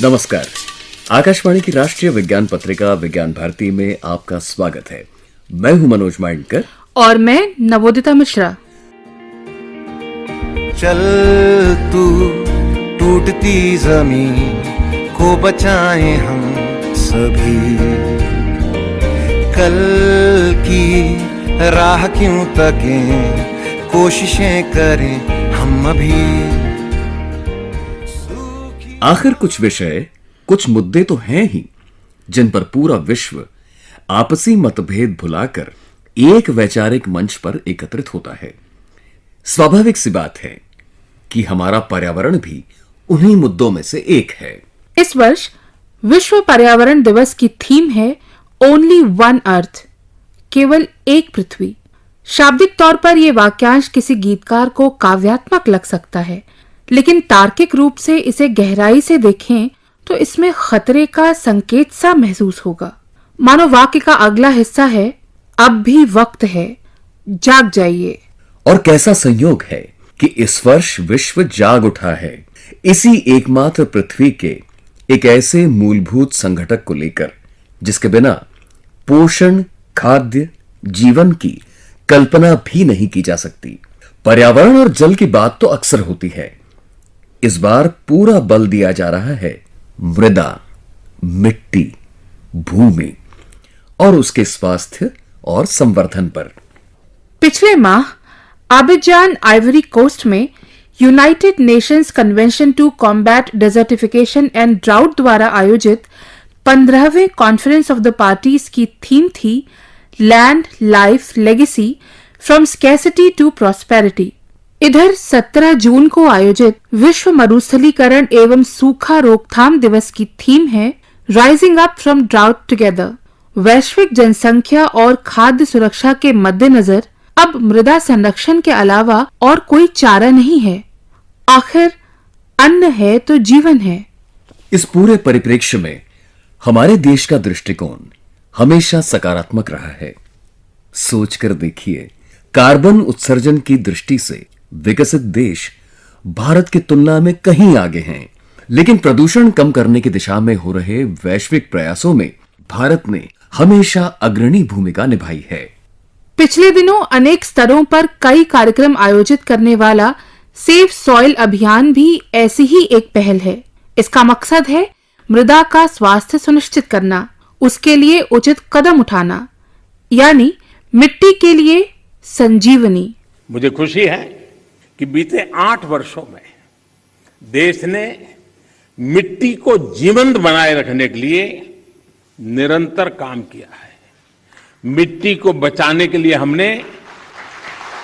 नमस्कार। आकाशवाणी की राष्ट्रीय विज्ञान पत्रिका विज्ञान भारती में आपका स्वागत है। मैं हूं मनोज माइंडकर और मैं नवोदिता मिश्रा। चल तू टूटती जमीन को बचाएं हम सभी, कल की राह क्यों तकें, कोशिशें करें हम अभी। आखिर कुछ विषय, कुछ मुद्दे तो हैं ही जिन पर पूरा विश्व आपसी मतभेद भुलाकर एक वैचारिक मंच पर एकत्रित होता है। स्वाभाविक सी बात है कि हमारा पर्यावरण भी उन्हीं मुद्दों में से एक है। इस वर्ष विश्व पर्यावरण दिवस की थीम है ओनली वन अर्थ, केवल एक पृथ्वी। शाब्दिक तौर पर यह वाक्यांश किसी गीतकार को काव्यात्मक लग सकता है, लेकिन तार्किक रूप से इसे गहराई से देखें तो इसमें खतरे का संकेत सा महसूस होगा। मानो वाक्य का अगला हिस्सा है, अब भी वक्त है, जाग जाइए। और कैसा संयोग है कि इस वर्ष विश्व जाग उठा है इसी एकमात्र पृथ्वी के एक ऐसे मूलभूत संघटक को लेकर जिसके बिना पोषण, खाद्य, जीवन की कल्पना भी नहीं की जा सकती। पर्यावरण और जल की बात तो अक्सर होती है, इस बार पूरा बल दिया जा रहा है मृदा, मिट्टी, भूमि और उसके स्वास्थ्य और संवर्धन पर। पिछले माह अबिजान, आइवरी कोस्ट में United Nations Convention to Combat Desertification and Drought द्वारा आयोजित 15वें कॉन्फ्रेंस ऑफ द पार्टीज की थीम थी land, life, legacy from scarcity to prosperity. इधर 17 जून को आयोजित विश्व मरुस्थलीकरण एवं सूखा रोकथाम दिवस की थीम है rising up from drought together. वैश्विक जनसंख्या और खाद्य सुरक्षा के मद्देनजर अब मृदा संरक्षण के अलावा और कोई चारा नहीं है। आखिर अन्न है तो जीवन है। इस पूरे परिप्रेक्ष्य में हमारे देश का दृष्टिकोण हमेशा सकारात्मक रहा है। सोचकर देखिए, कार्बन उत्सर्जन की दृष्टि से विकसित देश भारत की तुलना में कहीं आगे हैं, लेकिन प्रदूषण कम करने की दिशा में हो रहे वैश्विक प्रयासों में भारत ने हमेशा अग्रणी भूमिका निभाई है। पिछले दिनों अनेक स्तरों पर कई कार्यक्रम आयोजित करने वाला सेव सॉइल अभियान भी ऐसी ही एक पहल है। इसका मकसद है मृदा का स्वास्थ्य सुनिश्चित करना, उसके लिए उचित कदम उठाना, यानी मिट्टी के लिए संजीवनी। मुझे खुशी है कि बीते 8 वर्षों में देश ने मिट्टी को जीवंत बनाए रखने के लिए निरंतर काम किया है। मिट्टी को बचाने के लिए हमने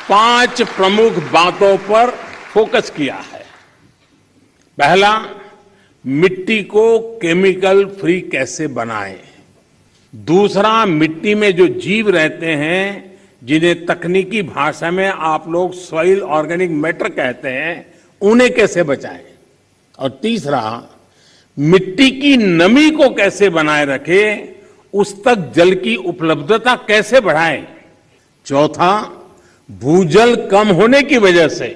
5 प्रमुख बातों पर फोकस किया है। पहला, मिट्टी को केमिकल फ्री कैसे बनाएं। दूसरा, मिट्टी में जो जीव रहते हैं जिन्हें तकनीकी भाषा में आप लोग सॉइल ऑर्गेनिक मैटर कहते हैं, उन्हें कैसे बचाएं। और तीसरा, मिट्टी की नमी को कैसे बनाए रखें, उस तक जल की उपलब्धता कैसे बढ़ाएं। चौथा, भूजल कम होने की वजह से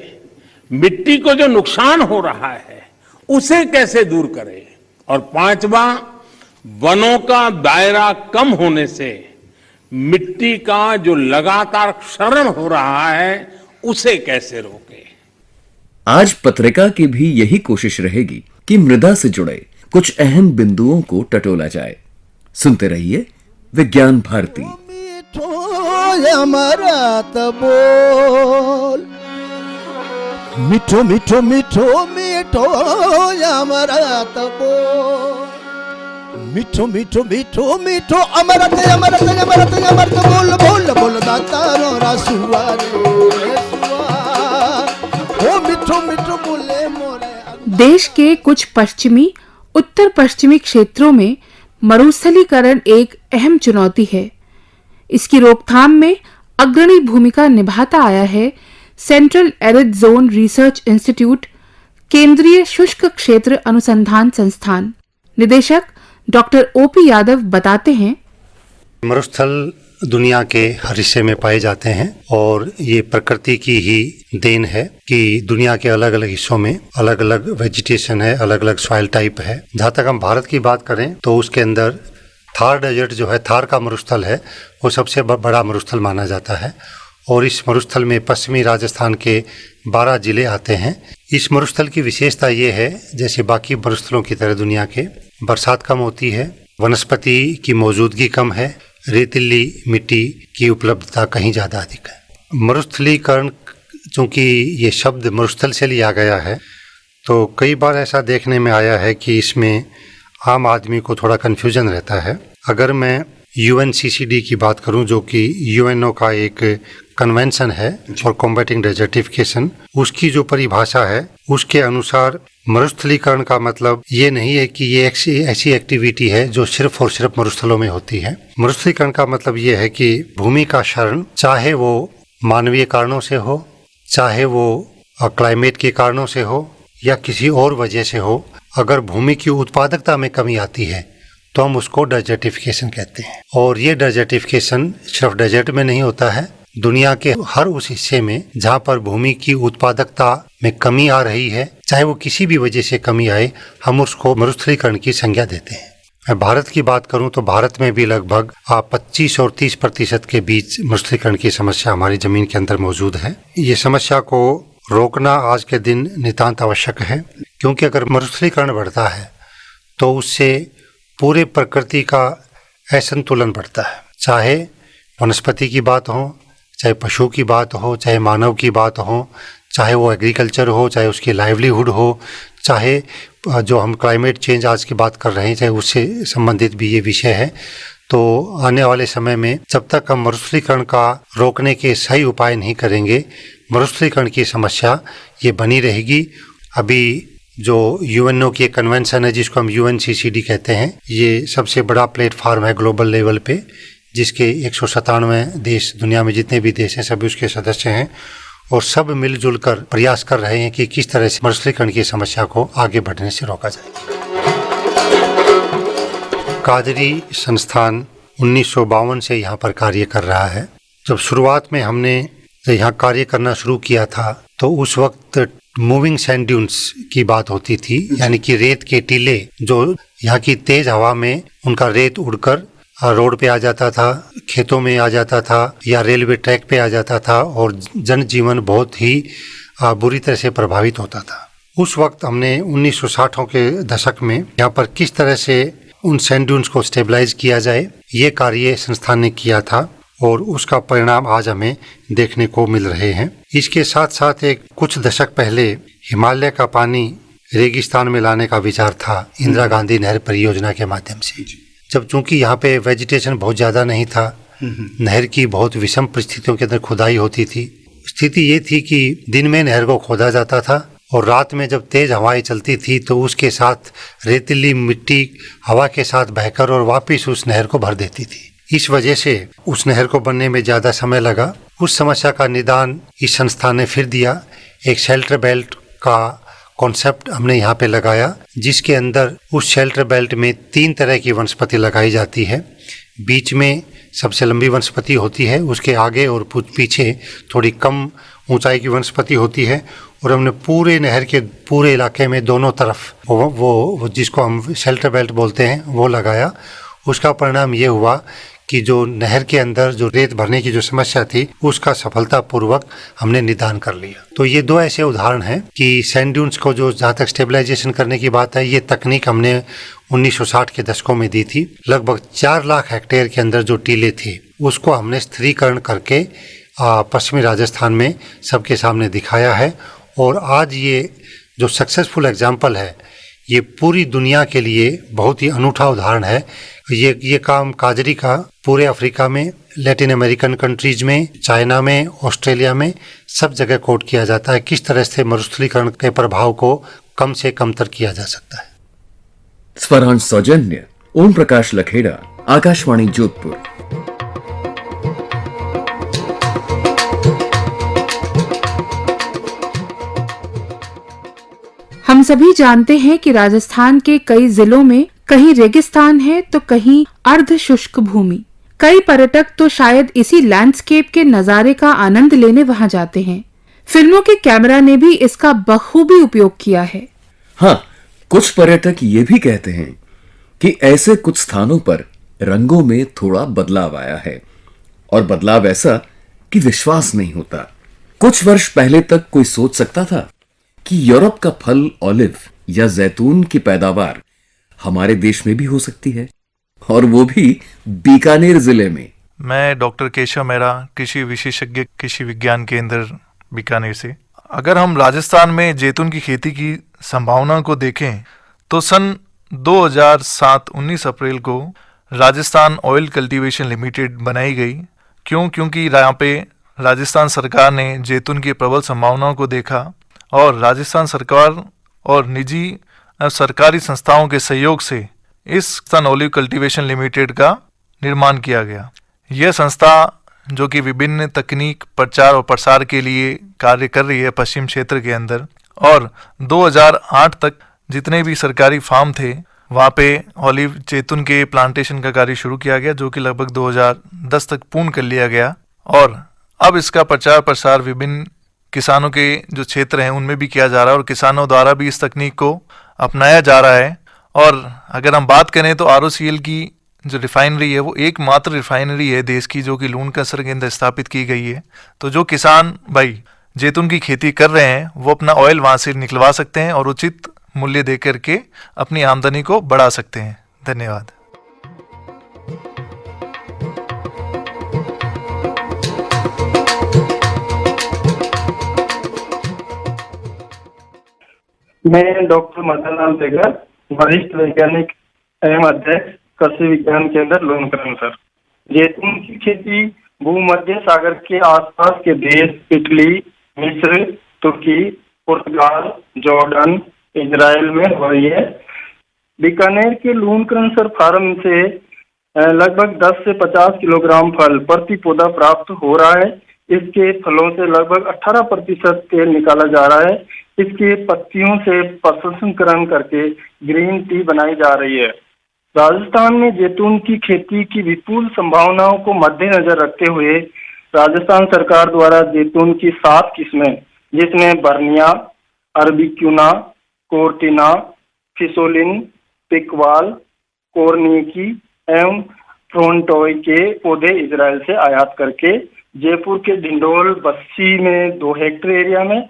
मिट्टी को जो नुकसान हो रहा है उसे कैसे दूर करें। और पांचवा, वनों का दायरा कम होने से मिट्टी का जो लगातार क्षरण हो रहा है उसे कैसे रोकें। आज पत्रिका की भी यही कोशिश रहेगी कि मृदा से जुड़े कुछ अहम बिंदुओं को टटोला जाए। सुनते रहिए विज्ञान भारती। मिठो मिठो मिठो मिठो अमृत बोल, मिठो मिठो मिठो मिठो अमृत अमृत अमृत अमृत बोल बोल बोल दातारो रसुआ ओ मिठो मिठो बोले मोरे। देश के कुछ पश्चिमी, उत्तर पश्चिमी क्षेत्रों में मरुस्थलीकरण एक अहम चुनौती है। इसकी रोकथाम में अग्रणी भूमिका निभाता आया है central arid zone research institute, केंद्रीय शुष्क क्षेत्र अनुसंधान संस्थान। निदेशक डॉक्टर ओपी यादव बताते हैं, मरुस्थल दुनिया के हर हिस्से में पाए जाते हैं और ये प्रकृति की ही देन है कि दुनिया के अलग अलग हिस्सों में अलग अलग वेजिटेशन है, अलग अलग सॉइल टाइप है। जहाँ तक हम भारत की बात करें तो उसके अंदर थार डेजर्ट जो है, थार का मरुस्थल है, वो सबसे बड़ा मरुस्थल माना जाता है और इस मरुस्थल में पश्चिमी राजस्थान के 12 जिले आते हैं। इस मरुस्थल की विशेषता ये है, जैसे बाकी मरुस्थलों की तरह दुनिया के बरसात कम होती है, वनस्पति की मौजूदगी कम है, रेतीली मिट्टी की उपलब्धता कहीं ज़्यादा अधिक है। मरुस्थलीकरण, चूँकि ये शब्द मरुस्थल से लिया गया है, तो कई बार ऐसा देखने में आया है कि इसमें आम आदमी को थोड़ा कन्फ्यूजन रहता है। अगर मैं UNCCD की बात करूं, जो कि UNO का एक कन्वेंशन है फॉर कॉम्बैटिंग डेजर्टिफिकेशन, उसकी जो परिभाषा है उसके अनुसार मरुस्थलीकरण का मतलब ये नहीं है कि ये ऐसी एक्टिविटी है जो सिर्फ और सिर्फ मरुस्थलों में होती है। मरुस्थलीकरण का मतलब ये है कि भूमि का क्षरण, चाहे वो मानवीय कारणों से हो, चाहे वो क्लाइमेट के कारणों से हो या किसी और वजह से हो, अगर भूमि की उत्पादकता में कमी आती है तो हम उसको डेजर्टिफिकेशन कहते हैं। और ये डेजर्टिफिकेशन सिर्फ डेजर्ट में नहीं होता है, दुनिया के हर उस हिस्से में जहाँ पर भूमि की उत्पादकता में कमी आ रही है, चाहे वो किसी भी वजह से कमी आए, हम उसको मरुस्थलीकरण की संज्ञा देते हैं। मैं भारत की बात करूं तो भारत में भी लगभग 25 और 30% के बीच मरुस्थलीकरण की समस्या हमारी जमीन के अंदर मौजूद है। ये समस्या को रोकना आज के दिन नितांत आवश्यक है, क्योंकि अगर मरुस्थलीकरण बढ़ता है तो उससे पूरे प्रकृति का असंतुलन बढ़ता है। चाहे वनस्पति की बात हो, चाहे पशु की बात हो, चाहे मानव की बात हो, चाहे वो एग्रीकल्चर हो, चाहे उसकी लाइवलीहुड हो, चाहे जो हम क्लाइमेट चेंज आज की बात कर रहे हैं, चाहे उससे संबंधित भी ये विषय है। तो आने वाले समय में जब तक हम मरुस्थलीकरण का रोकने के सही उपाय नहीं करेंगे, मरुस्थलीकरण की समस्या ये बनी रहेगी। अभी जो UNO की कन्वेंशन है, जिसको हम UNCCD कहते हैं, ये सबसे बड़ा प्लेटफार्म है ग्लोबल लेवल पे, जिसके 197 देश, दुनिया में जितने भी देश हैं सभी उसके सदस्य हैं और सब मिलजुल कर प्रयास कर रहे हैं कि किस तरह से मरुस्थलीकरण की समस्या को आगे बढ़ने से रोका जाए। काजरी संस्थान 1952 से यहाँ पर कार्य कर रहा है। जब शुरुआत में हमने यहाँ कार्य करना शुरू किया था तो उस वक्त मूविंग सैंड ड्यून्स की बात होती थी, यानी कि रेत के टीले जो यहाँ की तेज हवा में उनका रेत उड़कर रोड पे आ जाता था, खेतों में आ जाता था या रेलवे ट्रैक पे आ जाता था और जनजीवन बहुत ही बुरी तरह से प्रभावित होता था। उस वक्त हमने 1960 के दशक में यहाँ पर किस तरह से उन सैंड ड्यून्स को स्टेबलाइज किया जाए, ये कार्य संस्थान ने किया था और उसका परिणाम आज हमें देखने को मिल रहे हैं। इसके साथ साथ एक कुछ दशक पहले हिमालय का पानी रेगिस्तान में लाने का विचार था इंदिरा गांधी नहर परियोजना के माध्यम से। जब चूंकि यहाँ पे वेजिटेशन बहुत ज़्यादा नहीं था, नहर की बहुत विषम परिस्थितियों के अंदर खुदाई होती थी। स्थिति ये थी कि दिन में नहर को खोदा जाता था और रात में जब तेज हवाएं चलती थी तो उसके साथ रेतीली मिट्टी हवा के साथ बहकर और वापस उस नहर को भर देती थी। इस वजह से उस नहर को बनने में ज़्यादा समय लगा। उस समस्या का निदान इस संस्थान ने फिर दिया। एक शेल्टर बेल्ट का कॉन्सेप्ट हमने यहाँ पे लगाया, जिसके अंदर उस शेल्टर बेल्ट में 3 तरह की वनस्पति लगाई जाती है। बीच में सबसे लंबी वनस्पति होती है, उसके आगे और पीछे थोड़ी कम ऊंचाई की वनस्पति होती है और हमने पूरे नहर के पूरे इलाके में दोनों तरफ वो जिसको हम शेल्टर बेल्ट बोलते हैं वो लगाया। उसका परिणाम ये हुआ कि जो नहर के अंदर जो रेत भरने की जो समस्या थी उसका सफलतापूर्वक हमने निदान कर लिया। तो ये 2 ऐसे उदाहरण हैं कि सैंड ड्यून्स को जो जहाँ तक स्टेबलाइजेशन करने की बात है, ये तकनीक हमने 1960 के दशकों में दी थी। लगभग 4 लाख हेक्टेयर के अंदर जो टीले थे उसको हमने स्थिरीकरण करके पश्चिमी राजस्थान में सबके सामने दिखाया है और आज ये जो सक्सेसफुल एग्जाम्पल है ये पूरी दुनिया के लिए बहुत ही अनूठा उदाहरण है। ये काम काजरी का पूरे अफ्रीका में, लैटिन अमेरिकन कंट्रीज में, चाइना में, ऑस्ट्रेलिया में सब जगह कोट किया जाता है किस तरह से मरुस्थलीकरण के प्रभाव को कम से कम तर किया जा सकता है। स्वरांश सौजन्य ओम प्रकाश लखेड़ा, आकाशवाणी जोधपुर। हम सभी जानते हैं कि राजस्थान के कई जिलों में कहीं रेगिस्तान है तो कहीं अर्ध शुष्क भूमि। कई पर्यटक तो शायद इसी लैंडस्केप के नजारे का आनंद लेने वहां जाते हैं। फिल्मों के कैमरा ने भी इसका बखूबी उपयोग किया है। हाँ, कुछ पर्यटक ये भी कहते हैं कि ऐसे कुछ स्थानों पर रंगों में थोड़ा बदलाव आया है, और बदलाव ऐसा कि विश्वास नहीं होता। कुछ वर्ष पहले तक कोई सोच सकता था कि यूरोप का फल ऑलिव या जैतून की पैदावार हमारे देश में भी हो सकती है, और वो भी बीकानेर जिले में। मैं डॉक्टर केशव मेहरा, कृषि विशेषज्ञ, कृषि विज्ञान केंद्र बीकानेर से। अगर हम राजस्थान में जैतून की खेती की संभावना को देखें तो सन 2007 19 अप्रैल को राजस्थान ऑयल कल्टीवेशन लिमिटेड बनाई गई। क्योंकि यहाँ पे राजस्थान सरकार ने जैतून की प्रबल संभावनाओं को देखा और राजस्थान सरकार और निजी सरकारी संस्थाओं के सहयोग से इस सन ऑलिव कल्टीवेशन लिमिटेड का निर्माण किया गया। यह संस्था जो कि विभिन्न तकनीक प्रचार और प्रसार के लिए कार्य कर रही है पश्चिम क्षेत्र के अंदर, और 2008 तक जितने भी सरकारी फार्म थे वहाँ पे ऑलिव जैतून के प्लांटेशन का कार्य शुरू किया गया, जो कि लगभग 2010 तक पूर्ण कर लिया गया। और अब इसका प्रचार प्रसार विभिन्न किसानों के जो क्षेत्र हैं उनमें भी किया जा रहा है, और किसानों द्वारा भी इस तकनीक को अपनाया जा रहा है। और अगर हम बात करें तो ROCL की जो रिफाइनरी है वो एकमात्र रिफाइनरी है देश की जो कि लूणकरणसर के अंदर स्थापित की गई है। तो जो किसान भाई जैतून की खेती कर रहे हैं वो अपना ऑयल वहाँ से निकलवा सकते हैं और उचित मूल्य दे करके अपनी आमदनी को बढ़ा सकते हैं। धन्यवाद। मैं डॉक्टर मदनलाल बेगर, वरिष्ठ वैज्ञानिक एवं अध्यक्ष कृषि विज्ञान केंद्र लूणकरणसर। जैतून की खेती भूमध्य सागर के आसपास के देश इटली, मिस्र, तुर्की, पुर्तगाल, जॉर्डन, इजराइल में हो रही है। बीकानेर के लूणकरणसर फार्म से लगभग 10 से 50 किलोग्राम फल प्रति पौधा प्राप्त हो रहा है। इसके फलों से लगभग 18% तेल निकाला जा रहा है। इसके पत्तियों से प्रसंस्करण करके ग्रीन टी बनाई जा रही है। राजस्थान में जैतून की खेती की विपुल संभावनाओं को मद्देनजर रखते हुए राजस्थान सरकार द्वारा जैतून की 7 किस्में, जिसमें बर्निया, अरबिक्यूना, कोर्टिना, फिसोलिन, पिकवाल, कोर्निकी एवं फ्रोंटोय के पौधे इजराइल से आयात करके जयपुर के डिंडोल बस्सी में 2 हेक्टेयर एरिया में,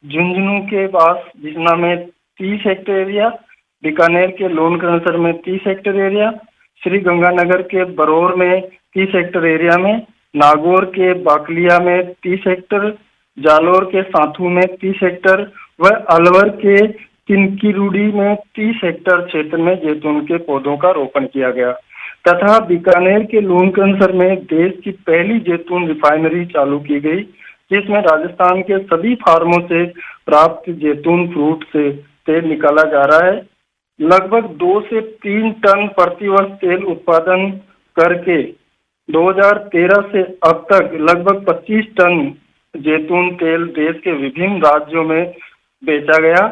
झुंझुनू के पास जिसना में 30 हेक्टेयर एरिया, बीकानेर के लूणकरणसर में 30 हेक्टेयर एरिया, श्री गंगानगर के बरौर में 30 हेक्टेयर एरिया में, नागौर के बाकलिया में 30 हेक्टेयर, जालोर के साथू में 30 हेक्टेयर व अलवर के तिनकीरूडी में 30 हेक्टेयर क्षेत्र में जैतून के पौधों का रोपण किया गया तथा बीकानेर के लूणकरणसर में देश की पहली जैतून रिफाइनरी चालू की गई, जिसमें राजस्थान के सभी फार्मों से प्राप्त जैतून फ्रूट से तेल निकाला जा रहा है। लगभग 2 से 3 टन प्रतिवर्ष तेल उत्पादन करके 2013 से अब तक लगभग 25 टन जैतून तेल देश के विभिन्न राज्यों में बेचा गया।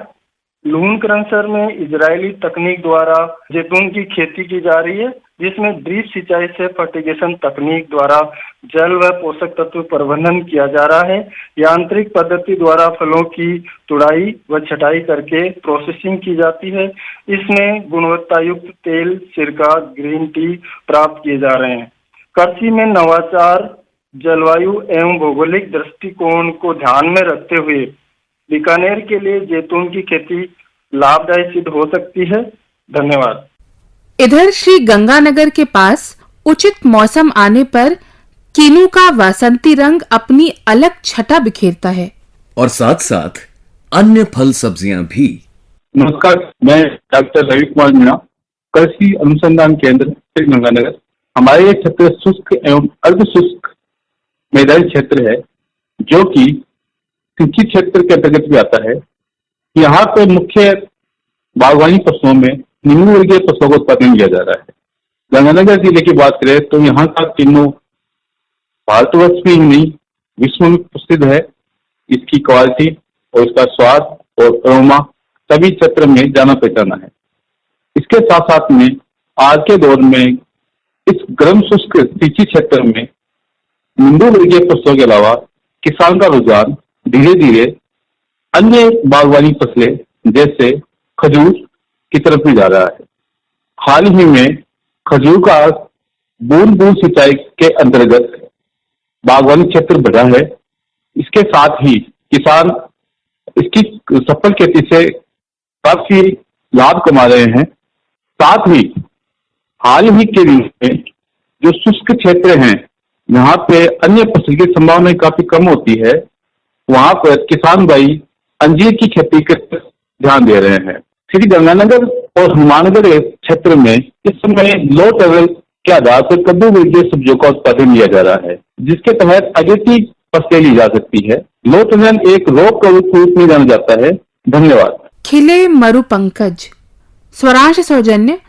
लूणकरणसर में इजरायली तकनीक द्वारा जैतून की खेती की जा रही है, जिसमें ड्रिप सिंचाई से फर्टिगेशन तकनीक द्वारा जल व पोषक तत्व प्रबंधन किया जा रहा है। यांत्रिक पद्धति द्वारा फलों की तुड़ाई व छटाई करके प्रोसेसिंग की जाती है। इसमें गुणवत्ता युक्त तेल, सिरका, ग्रीन टी प्राप्त किए जा रहे हैं। कृषि में नवाचार, जलवायु एवं भौगोलिक दृष्टिकोण को ध्यान में रखते हुए बीकानेर के लिए जैतून की खेती लाभदायी सिद्ध हो सकती है। धन्यवाद। इधर श्री गंगानगर के पास उचित मौसम आने पर कीनू का वासंती रंग अपनी अलग छटा बिखेरता है और साथ साथ अन्य फल सब्जियां भी। नमस्कार, मैं डॉक्टर रवि कुमार मीणा, कृषि अनुसंधान केंद्र श्री गंगानगर। हमारे ये क्षेत्र शुष्क एवं अर्ध शुष्क मैदानी क्षेत्र है, जो कि सिंचित क्षेत्र के अंतर्गत भी आता है। यहाँ पे मुख्य बागवानी फसलों में निम्न वर्गीय फसलों का उत्पादन किया जा रहा है। गंगानगर जिले की बात करें तो यहाँ का किन्नू भारतवर्ष में ही नहीं विश्व में प्रसिद्ध है। इसकी क्वालिटी और इसका स्वाद और अरोमा सभी क्षेत्र में जाना पहचाना है। इसके साथ साथ में आज के दौर में इस गर्म शुष्क सिंची क्षेत्र में नींबू वर्गीय फसलों के अलावा किसान का रुझान धीरे धीरे अन्य बागवानी फसलें जैसे खजूर की तरफ भी जा रहा है। हाल ही में खजूर का बूंद बूंद सिंचाई के अंतर्गत बागवानी क्षेत्र बढ़ा है। इसके साथ ही किसान इसकी सफल खेती से काफी लाभ कमा रहे हैं। साथ ही हाल ही के दिनों में जो शुष्क क्षेत्र हैं, यहाँ पे अन्य फसल की संभावना काफी कम होती है, वहां पर किसान भाई अंजीर की खेती पर ध्यान दे रहे हैं। श्री गंगानगर और हनुमानगढ़ क्षेत्र में इस समय लो टेबल के आधार पर कद्दू वर्गीय सब्जियों का उत्पादन लिया जा रहा है, जिसके तहत अगेती फसलें ली जा सकती है। लो टेबल एक रोग का रूप में जाना जाता है। धन्यवाद। खिले मरु पंकज, स्वरांश सौजन्य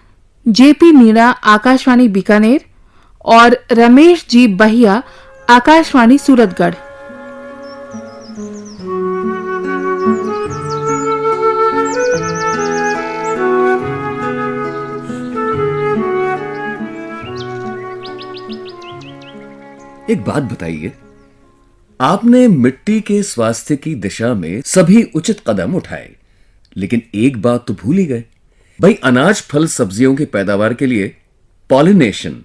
जेपी मीणा, आकाशवाणी बीकानेर, और रमेश जी बहिया, आकाशवाणी सूरतगढ़। एक बात बताइए, आपने मिट्टी के स्वास्थ्य की दिशा में सभी उचित कदम उठाए, लेकिन एक बात तो भूल ही गए। भाई, अनाज फल सब्जियों की पैदावार के लिए पॉलिनेशन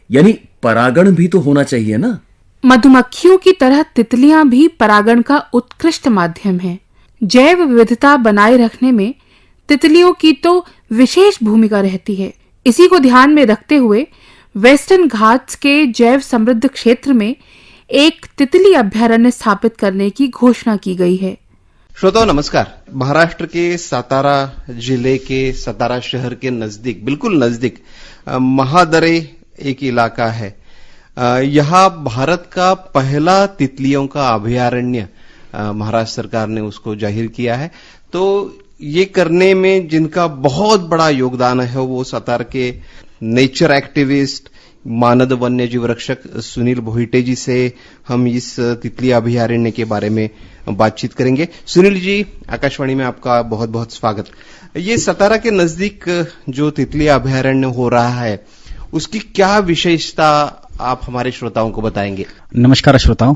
यानी परागण भी तो होना चाहिए ना। मधुमक्खियों की तरह तितलियां भी परागण का उत्कृष्ट माध्यम हैं। जैव विविधता बनाए रखने में तितलियों की तो विशेष भूमिका रहती है। इसी को ध्यान में रखते हुए वेस्टर्न घाट्स के जैव समृद्ध क्षेत्र में एक तितली अभयारण्य स्थापित करने की घोषणा की गई है। श्रोताओं नमस्कार। महाराष्ट्र के सातारा जिले के सातारा शहर के नजदीक, बिल्कुल नजदीक महादरे एक इलाका है। यहाँ भारत का पहला तितलियों का अभयारण्य महाराष्ट्र सरकार ने उसको जाहिर किया है। तो ये करने में जिनका बहुत बड़ा योगदान है वो सातारा के नेचर एक्टिविस्ट, मानद वन्य जीव रक्षक सुनील भोईटे जी से हम इस तितली अभयारण्य के बारे में बातचीत करेंगे। सुनील जी, आकाशवाणी में आपका बहुत बहुत स्वागत। ये सतारा के नजदीक जो तितली अभयारण्य हो रहा है, उसकी क्या विशेषता आप हमारे श्रोताओं को बताएंगे? नमस्कार श्रोताओं।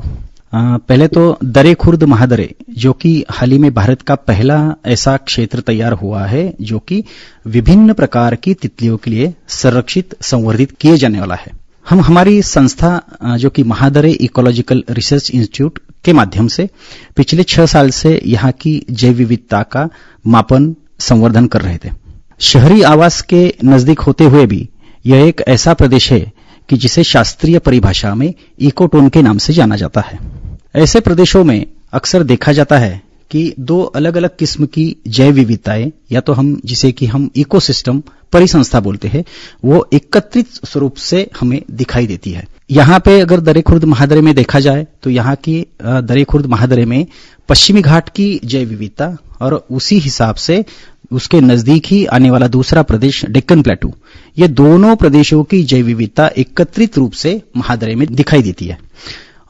पहले तो दरे खुर्द महादरे, जो कि हाल ही में भारत का पहला ऐसा क्षेत्र तैयार हुआ है जो कि विभिन्न प्रकार की तितलियों के लिए संरक्षित संवर्धित किए जाने वाला है। हम हमारी संस्था जो कि महादरे इकोलॉजिकल रिसर्च इंस्टीट्यूट के माध्यम से पिछले 6 साल से यहाँ की जैव विविधता का मापन संवर्धन कर रहे थे। शहरी आवास के नजदीक होते हुए भी यह एक ऐसा प्रदेश है कि जिसे शास्त्रीय परिभाषा में इकोटोन के नाम से जाना जाता है। ऐसे प्रदेशों में अक्सर देखा जाता है कि 2 अलग अलग किस्म की जैव विविधताएं, या तो हम जिसे कि हम इकोसिस्टम परिसंस्था बोलते हैं, वो एकत्रित स्वरूप से हमें दिखाई देती है। यहाँ पे अगर दरे खुर्द महादरे में देखा जाए तो यहाँ की दरे खुर्द महादरे में पश्चिमी घाट की जैव विविधता और उसी हिसाब से उसके नजदीक ही आने वाला दूसरा प्रदेश डेक्कन प्लेटू, ये दोनों प्रदेशों की जैव विविधता एकत्रित रूप से महादरे में दिखाई देती है।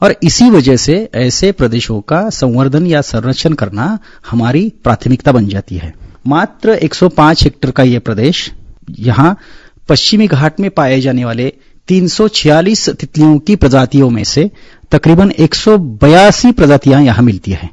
और इसी वजह से ऐसे प्रदेशों का संवर्धन या संरक्षण करना हमारी प्राथमिकता बन जाती है। मात्र 105 हेक्टेयर का यह प्रदेश, यहाँ पश्चिमी घाट में पाए जाने वाले 346 तितलियों की प्रजातियों में से तकरीबन 182 प्रजातियां यहाँ मिलती है।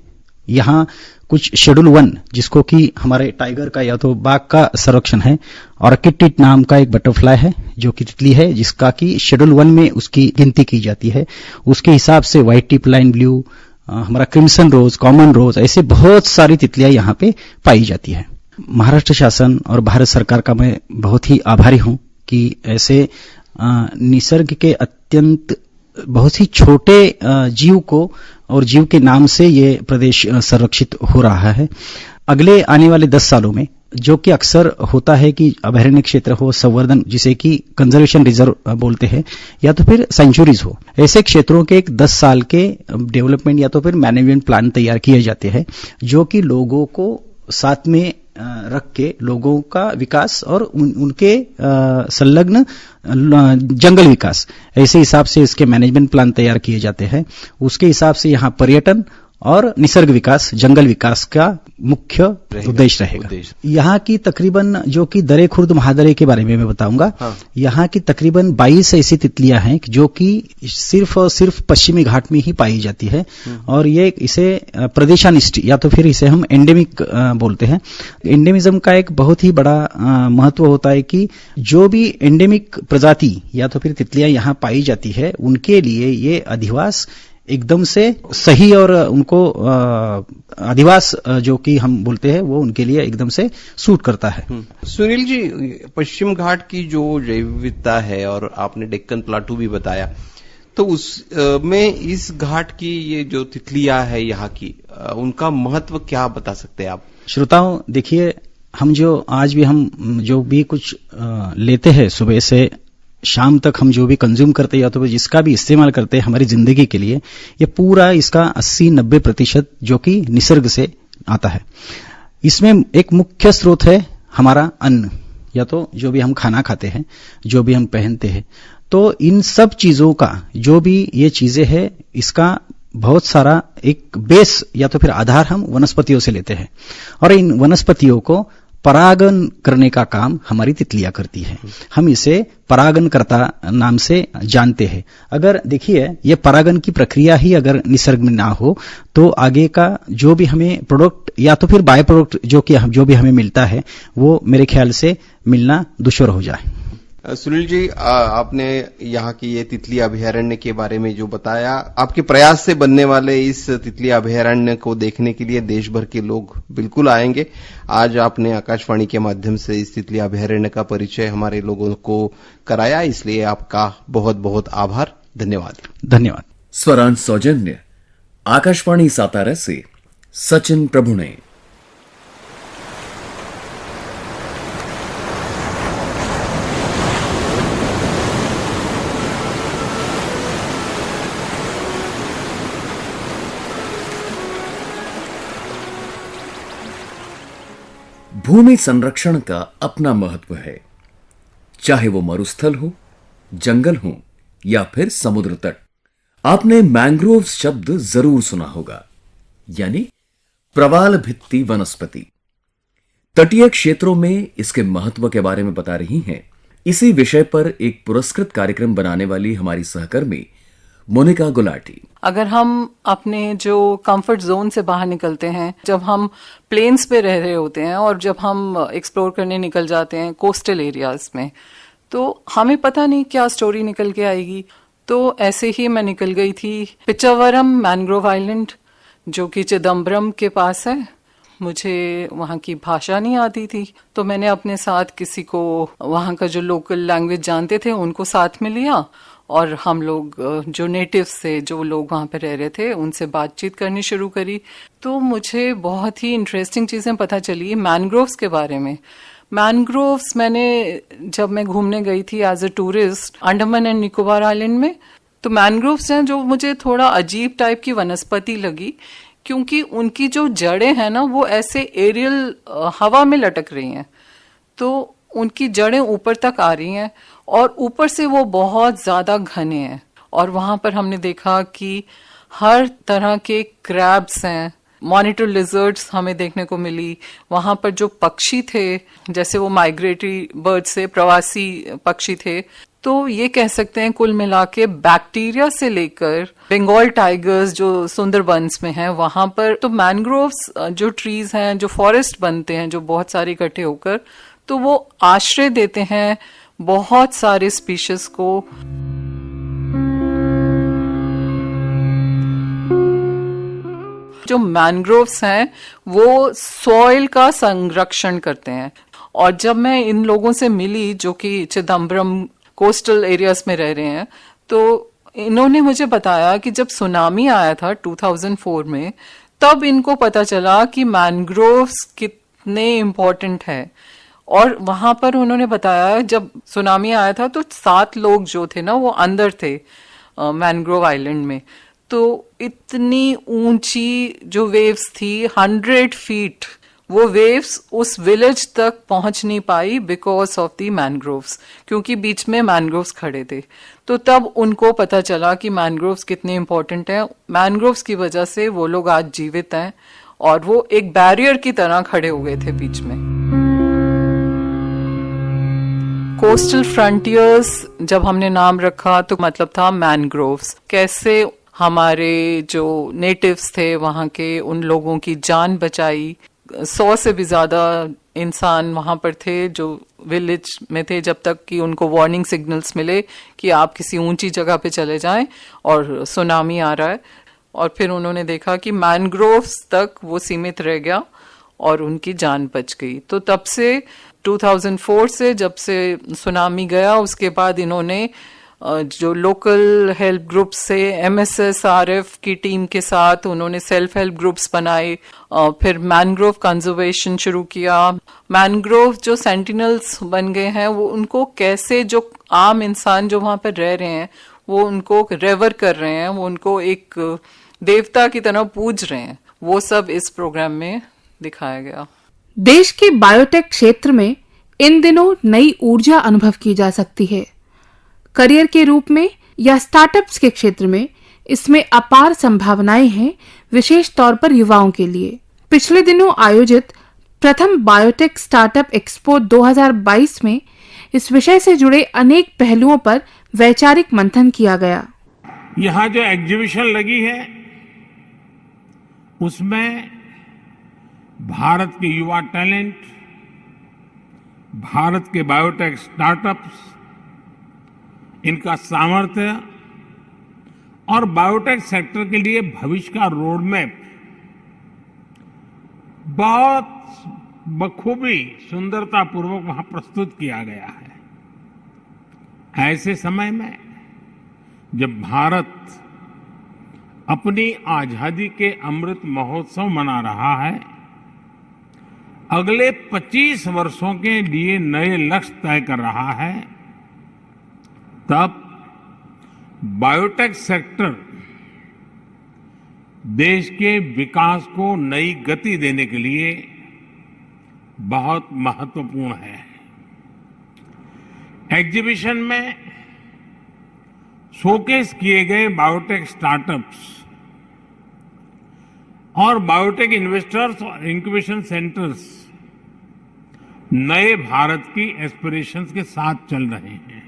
यहाँ कुछ शेड्यूल 1, जिसको कि हमारे टाइगर का या तो बाघ का संरक्षण है, ऑर्किड टिट नाम का एक बटरफ्लाई है जो कि तितली है, जिसका कि शेड्यूल 1 में उसकी गिनती की जाती है। उसके हिसाब से व्हाइट टिप लाइन ब्लू, हमारा क्रिम्सन रोज, कॉमन रोज, ऐसे बहुत सारी तितलियां यहाँ पे पाई जाती है। महाराष्ट्र शासन और भारत सरकार का मैं बहुत ही आभारी हूं कि ऐसे निसर्ग के अत्यंत बहुत ही छोटे जीव को और जीव के नाम से ये प्रदेश संरक्षित हो रहा है। अगले आने वाले 10 सालों में, जो कि अक्सर होता है कि अभयारण्य क्षेत्र हो, संवर्धन जिसे कि कंजर्वेशन रिजर्व बोलते हैं, या तो फिर सेंचुरीज हो, ऐसे क्षेत्रों के एक 10 साल के डेवलपमेंट या तो फिर मैनेजमेंट प्लान तैयार किए जाते हैं, जो कि लोगों को साथ में रख के लोगों का विकास और उनके संलग्न जंगल विकास, ऐसे हिसाब से इसके मैनेजमेंट प्लान तैयार किए जाते हैं। उसके हिसाब से यहाँ पर्यटन और निसर्ग विकास, जंगल विकास का मुख्य उद्देश्य रहेगा। यहाँ की तकरीबन जो कि दरे खुर्द महादरे के बारे में मैं बताऊंगा। यहाँ की तकरीबन 22 ऐसी तितलियां हैं जो कि सिर्फ और सिर्फ पश्चिमी घाट में ही पाई जाती है और ये इसे प्रदेशानिष्ठ या तो फिर इसे हम एंडेमिक बोलते हैं। एंडेमिज्म का एक बहुत ही बड़ा महत्व होता है कि जो भी एंडेमिक प्रजाति या तो फिर तितलियां यहाँ पाई जाती है उनके लिए ये अधिवास एकदम से सही और उनको अधिवास जो कि हम बोलते हैं वो उनके लिए एकदम से सूट करता है। सुनील जी, पश्चिम घाट की जो जैव विविधता है और आपने डेक्कन प्लाटू भी बताया, तो उस में इस घाट की ये जो तितलियां है यहाँ की, उनका महत्व क्या बता सकते हैं आप? श्रोताओं देखिए, हम जो आज भी हम जो भी कुछ लेते हैं सुबह से शाम तक, हम जो भी कंज्यूम करते हैं या तो जिसका भी इस्तेमाल करते हैं हमारी जिंदगी के लिए, ये पूरा इसका 80-90% जो कि निसर्ग से आता है। इसमें एक मुख्य स्रोत है हमारा अन्न, या तो जो भी हम खाना खाते हैं, जो भी हम पहनते हैं, तो इन सब चीजों का जो भी ये चीजें हैं, इसका बहुत सारा एक बेस या तो फिर आधार हम वनस्पतियों से लेते हैं और इन वनस्पतियों को परागन करने का काम हमारी तितलियां करती है। हम इसे परागनकर्ता नाम से जानते हैं। अगर देखिए, ये परागन की प्रक्रिया ही अगर निसर्ग में ना हो तो आगे का जो भी हमें प्रोडक्ट या तो फिर बाय प्रोडक्ट जो भी हमें मिलता है वो मेरे ख्याल से मिलना दुश्वार हो जाए। सुनील जी, आपने यहाँ की ये तितली अभयारण्य के बारे में जो बताया, आपके प्रयास से बनने वाले इस तितली अभयारण्य को देखने के लिए देश भर के लोग बिल्कुल आएंगे। आज आपने आकाशवाणी के माध्यम से इस तितली अभयारण्य का परिचय हमारे लोगों को कराया, इसलिए आपका बहुत बहुत आभार। धन्यवाद। धन्यवाद। स्वरांश सौजन्य आकाशवाणी सातारा से सचिन प्रभु ने। भूमि संरक्षण का अपना महत्व है, चाहे वो मरुस्थल हो, जंगल हो या फिर समुद्र तट। आपने मैंग्रोव्स शब्द जरूर सुना होगा, यानी प्रवाल भित्ति वनस्पति। तटीय क्षेत्रों में इसके महत्व के बारे में बता रही हैं इसी विषय पर एक पुरस्कृत कार्यक्रम बनाने वाली हमारी सहकर्मी मोनिका गुलाटी। अगर हम अपने जो कंफर्ट जोन से बाहर निकलते हैं, जब हम प्लेन्स पे रह रहे होते हैं और जब हम एक्सप्लोर करने निकल जाते हैं कोस्टल एरियाज में, तो हमें पता नहीं क्या स्टोरी निकल के आएगी। तो ऐसे ही मैं निकल गई थी पिचावरम मैंग्रोव आइलैंड, जो कि चिदम्बरम के पास है। मुझे वहाँ की भाषा नहीं आती थी, तो मैंने अपने साथ किसी को वहाँ का जो लोकल लैंग्वेज जानते थे उनको साथ में लिया और हम लोग जो नेटिव्स थे, जो लोग वहाँ पे रह रहे थे, उनसे बातचीत करनी शुरू करी। तो मुझे बहुत ही इंटरेस्टिंग चीज़ें पता चली मैनग्रोव्स के बारे में। मैनग्रोव्स जब मैं घूमने गई थी as a tourist Andaman and Nicobar island में, तो मैनग्रोव्स हैं जो मुझे थोड़ा अजीब टाइप की वनस्पति लगी, क्योंकि उनकी जो जड़ें हैं ना वो ऐसे एरियल हवा में लटक रही हैं, तो उनकी जड़ें ऊपर तक आ रही हैं और ऊपर से वो बहुत ज्यादा घने हैं। और वहां पर हमने देखा कि हर तरह के क्रैब्स हैं, मॉनिटर लिजर्ड्स हमें देखने को मिली। वहां पर जो पक्षी थे, जैसे वो माइग्रेटरी बर्ड्स से प्रवासी पक्षी थे, तो ये कह सकते हैं कुल मिला के बैक्टीरिया से लेकर बंगाल टाइगर्स जो सुंदरबंस में हैं वहां पर, तो मैनग्रोव्स जो ट्रीज हैं, जो फॉरेस्ट बनते हैं, जो बहुत सारे इकट्ठे होकर, तो वो आश्रय देते हैं बहुत सारे स्पीशीज को। जो मैनग्रोव्स हैं वो सॉइल का संरक्षण करते हैं। और जब मैं इन लोगों से मिली जो कि चिदम्बरम कोस्टल एरियाज में रह रहे हैं, तो इन्होंने मुझे बताया कि जब सुनामी आया था 2004 में, तब इनको पता चला कि मैनग्रोव्स कितने इम्पोर्टेंट है। और वहां पर उन्होंने बताया जब सुनामी आया था तो 7 लोग जो थे ना वो अंदर थे मैनग्रोव आइलैंड में। तो इतनी ऊंची जो वेव्स थी 100 फीट वो वेव्स उस विलेज तक पहुंच नहीं पाई बिकॉज ऑफ द मैनग्रोव्स, क्योंकि बीच में मैनग्रोव्स खड़े थे। तो तब उनको पता चला कि मैनग्रोव्स कितने इंपॉर्टेंट हैं। मैनग्रोव्स की वजह से वो लोग आज जीवित हैं और वो एक बैरियर की तरह खड़े हो गए थे बीच में। कोस्टल फ्रंटियर्स जब हमने नाम रखा तो मतलब था मैनग्रोव्स। कैसे हमारे जो नेटिव्स थे वहाँ के, उन लोगों की जान बचाई। 100 से भी ज्यादा इंसान वहां पर थे जो विलेज में थे, जब तक कि उनको वार्निंग सिग्नल्स मिले कि आप किसी ऊंची जगह पे चले जाएं और सुनामी आ रहा है। और फिर उन्होंने देखा कि मैनग्रोव्स तक वो सीमित रह गया और उनकी जान बच गई। तो तब से 2004 से जब से सुनामी गया, उसके बाद इन्होंने जो लोकल हेल्प ग्रुप्स से MSSRF की टीम के साथ उन्होंने सेल्फ हेल्प ग्रुप्स बनाए। फिर मैनग्रोव कंजर्वेशन शुरू किया। मैनग्रोव जो सेंटिनल्स बन गए हैं, वो उनको कैसे जो आम इंसान जो वहां पर रह रहे हैं वो उनको रेवर कर रहे हैं, वो उनको एक देवता की तरह पूज रहे हैं, वो सब इस प्रोग्राम में दिखाया गया। देश के बायोटेक क्षेत्र में इन दिनों नई ऊर्जा अनुभव की जा सकती है। करियर के रूप में या स्टार्टअप्स के क्षेत्र में इसमें अपार संभावनाएं हैं, विशेष तौर पर युवाओं के लिए। पिछले दिनों आयोजित प्रथम बायोटेक स्टार्टअप एक्सपो 2022 में इस विषय से जुड़े अनेक पहलुओं पर वैचारिक मंथन किया गया। यहाँ जो एग्जीबिशन लगी है उसमें भारत के युवा टैलेंट, भारत के बायोटेक स्टार्टअप्स, इनका सामर्थ्य और बायोटेक सेक्टर के लिए भविष्य का रोड मैप बहुत बखूबी सुंदरता पूर्वक वहां प्रस्तुत किया गया है। ऐसे समय में जब भारत अपनी आजादी के अमृत महोत्सव मना रहा है, अगले 25 वर्षों के लिए नए लक्ष्य तय कर रहा है, तब बायोटेक सेक्टर देश के विकास को नई गति देने के लिए बहुत महत्वपूर्ण है। एग्जीबिशन में शोकेस किए गए बायोटेक स्टार्टअप्स और बायोटेक इन्वेस्टर्स और इंक्यूबेशन सेंटर्स नए भारत की एस्पिरेशंस के साथ चल रहे हैं।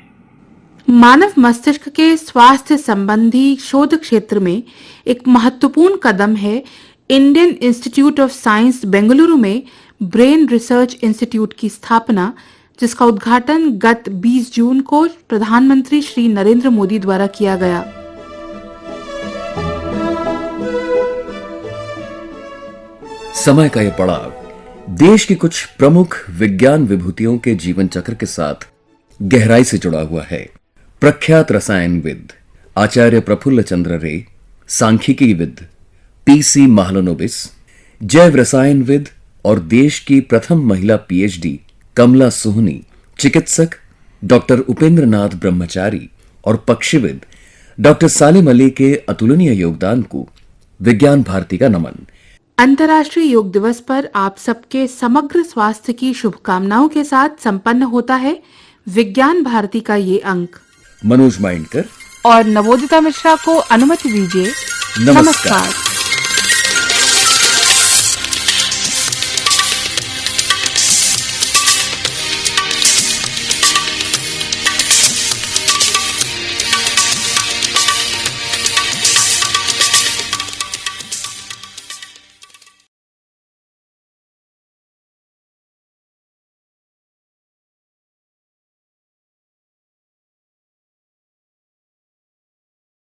मानव मस्तिष्क के स्वास्थ्य संबंधी शोध क्षेत्र में एक महत्वपूर्ण कदम है Indian institute of science Bengaluru में ब्रेन रिसर्च इंस्टीट्यूट की स्थापना, जिसका उद्घाटन गत 20 जून को प्रधानमंत्री श्री नरेंद्र मोदी द्वारा किया गया। समय का यह पड़ाव देश की कुछ प्रमुख विज्ञान विभूतियों के जीवन चक्र के साथ गहराई से जुड़ा हुआ है। प्रख्यात रसायनविद आचार्य प्रफुल्ल चंद्र रे, सांख्यिकीविद PC महालनोबिस, जैव रसायनविद और देश की प्रथम महिला PhD कमला सोहनी, चिकित्सक डॉक्टर उपेंद्र नाथ ब्रह्मचारी और पक्षीविद डॉक्टर सालिम अली के अतुलनीय योगदान को विज्ञान भारती का नमन। अंतर्राष्ट्रीय योग दिवस पर आप सबके समग्र स्वास्थ्य की शुभकामनाओं के साथ संपन्न होता है विज्ञान भारती का ये अंक। मनोज माइंडकर और नवोदिता मिश्रा को अनुमति दीजिए। नमस्कार।